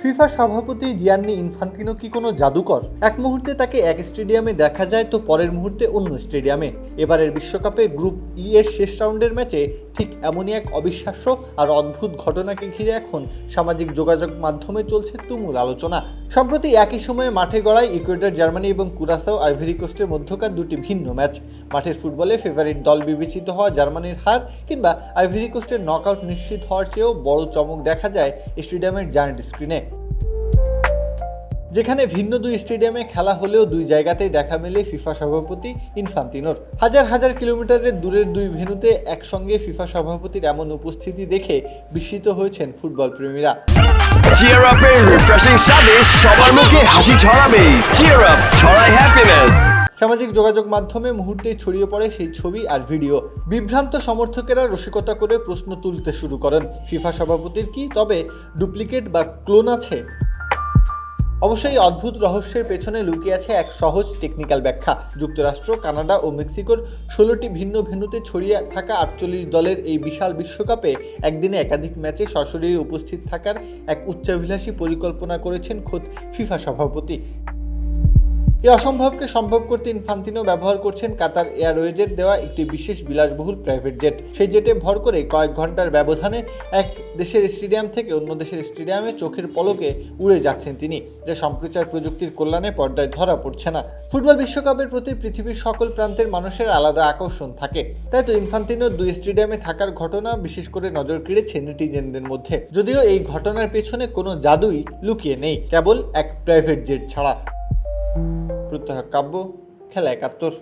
FIFA সভাপতি Gianni Infantino কি কোনো জাদুকর? এক মুহূর্তে তাকে এক স্টেডিয়ামে দেখা যায় তো পরের মুহূর্তে অন্য স্টেডিয়ামে। এবারের বিশ্বকাপে গ্রুপ ই এর শেষ রাউন্ডের ম্যাচে ঠিক এমনই এক অবিশ্বাস্য আর অদ্ভুত ঘটনাকে ঘিরে এখন সামাজিক যোগাযোগ মাধ্যমে চলছে তুমুল আলোচনা। সম্প্রতি একই সময়ে মাঠে গড়ায় ইকুয়েডর, জার্মানি এবং কুরাসাও আইভরি কোস্টের মধ্যকার দুটি ভিন্ন ম্যাচ। মাঠের ফুটবলে ফেভারিট দল বিবেচিত হওয়া জার্মানির হার কিংবা আইভরি কোস্টের নকআউট নিশ্চিত হওয়ার চেয়েও বড় চমক দেখা যায় স্টেডিয়ামের জায়ান্ট স্ক্রিনে। যেখানে ভিন্ন দুই স্টেডিয়ামে খেলা হলেও দুই জায়গাতেই দেখা মেলে ফিফা সভাপতি ইনফান্তিনোর। হাজার হাজার কিলোমিটারের দূরের দুই ভেন্যুতে একসঙ্গে ফিফা সভাপতির এমন উপস্থিতি দেখে বিস্মিত হয়েছেন ফুটবল প্রেমীরা। চিয়ার আপের রিফ্রেশিং স্বাদে সবার মুখে হাসি ছড়াবে। চিয়ার আপ ছড়ায় হ্যাপিনেস। সামাজিক যোগাযোগ মাধ্যমে মুহূর্তেই ছড়িয়ে পড়ে সেই ছবি আর ভিডিও। বিভ্রান্ত সমর্থকেরা রসিকতা করে প্রশ্ন তুলতে শুরু করেন, ফিফা সভাপতির কি তবে ডুপ্লিকেট বা ক্লোন আছে? অবশ্যই অদ্ভুত রহস্যের পেছনে লুকিয়ে আছে এক সহজ টেকনিক্যাল ব্যাখ্যা। যুক্তরাষ্ট্র, কানাডা ও মেক্সিকোর 16টি ভিন্ন ভেন্যুতে ছড়িয়ে থাকা 48 দলের এই বিশাল বিশ্বকাপে একদিনে একাধিক ম্যাচে সশরীরে উপস্থিত থাকার এক উচ্চাভিলাষী পরিকল্পনা করেছেন খোদ ফিফা সভাপতি। এই অসম্ভবকে সম্ভব করতে ইনফান্তিনো ব্যবহার করছেন কাতার এয়ারওয়েজের দেওয়া একটি বিশেষ বিলাসবহুল প্রাইভেট জেট। সেই জেটে ভর করে কয়েক ঘন্টার ব্যবধানে এক দেশের স্টেডিয়াম থেকে অন্য দেশের স্টেডিয়ামে চোখের পলকে উড়ে যাচ্ছেন তিনি, যা সম্প্রচার প্রযুক্তির কল্যাণে পর্দায় ধরা পড়ছে না। ফুটবল বিশ্বকাপের প্রতি পৃথিবীর সকল প্রান্তের মানুষের আলাদা আকর্ষণ থাকে, তাই তো ইনফান্তিনোর দুই স্টেডিয়ামে থাকার ঘটনা বিশেষ করে নজর কেড়েছে নেটিজেনদের মধ্যে। যদিও এই ঘটনার পেছনে কোনো জাদুই লুকিয়ে নেই, কেবল এক প্রাইভেট জেট ছাড়া। প্রত্যহ কাব্য, খেলা ৭১।